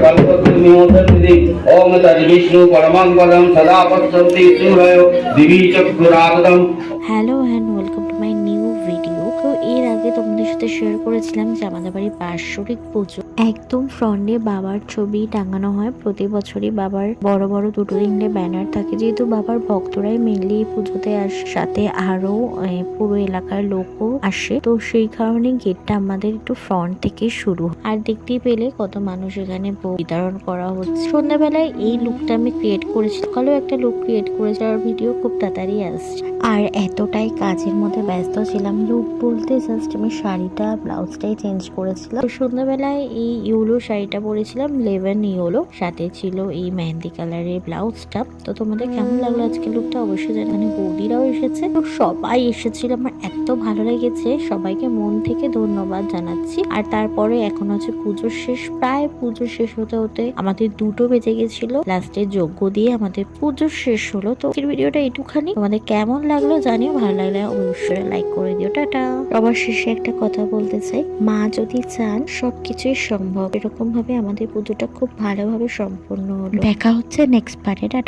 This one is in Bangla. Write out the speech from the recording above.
कल्पद्रुमोदर्मिति ओम तद्विष्णु परमं पदं सदा पश्यन्ति सूरयो दिवि चक्षुराततम्। Hello and welcome to my new video. তো এর আগে তোমাদের সাথে শেয়ার করেছিলাম যে আমাদের বাড়ির বাৎসরিক পুজো একদম ফ্রন্টে বাবার ছবি টাঙানো হয়। প্রতি বছরই বাবার বড় বড় দুটো তিনটে ব্যানার থাকে, যেহেতু বাবার ভক্তরাই মেনলি এই পুজোতে আসে, সাথে আরো পুরো এলাকার লোকও আসে। তো সেই কারণে গেটটা আমাদের একটু ফ্রন্ট থেকে শুরু হয়। আর দেখতেই পেলে কত মানুষ এখানে বিতরণ করা হচ্ছে। সন্ধ্যাবেলায় এই লুকটা আমি ক্রিয়েট করেছি, সকালেও একটা লুক ক্রিয়েট করেছি, আর ভিডিও খুব তাড়াতাড়ি আসছে। আর এতটাই কাজের মধ্যে ব্যস্ত ছিলাম, লুক বলতে জাস্ট আমি শাড়িটা ব্লাউজটাই চেঞ্জ করেছিলাম। সন্ধ্যাবেলায় এই ইয়েলো শাড়িটা পরেছিলাম, লেভেন ইয়েলো, সাথে ছিল এই মেহেন্দি কালারের ব্লাউজটা। তো তোমাদের কেমন লাগলো আজকে লুকটা অবশ্যই জানাবে। বৌদিরাও এসেছে, তো সবাই এসেছিল, আমার এত ভালো লেগেছে। সবাইকে মন থেকে ধন্যবাদ জানাচ্ছি। আর তারপরে এখন হচ্ছে পুজোর শেষ, প্রায় পুজো শেষ হতে হতে আমাদের 2টো বেজে গেছিল। লাস্টে যজ্ঞ দিয়ে আমাদের পুজো শেষ হলো। তো ভিডিওটা একটুখানি তোমাদের কেমন লাগলো জানিও, ভালো লাগলে অবশ্যই লাইক করে দিও। টাটা। সবার শেষে একটা কথা বলতে চাই, মা যদি চান সবকিছুই সম্ভব। এরকম ভাবে আমাদের পুজোটা খুব ভালোভাবে সম্পন্ন হলো। দেখা হচ্ছে নেক্সট পার্টে। টাটা।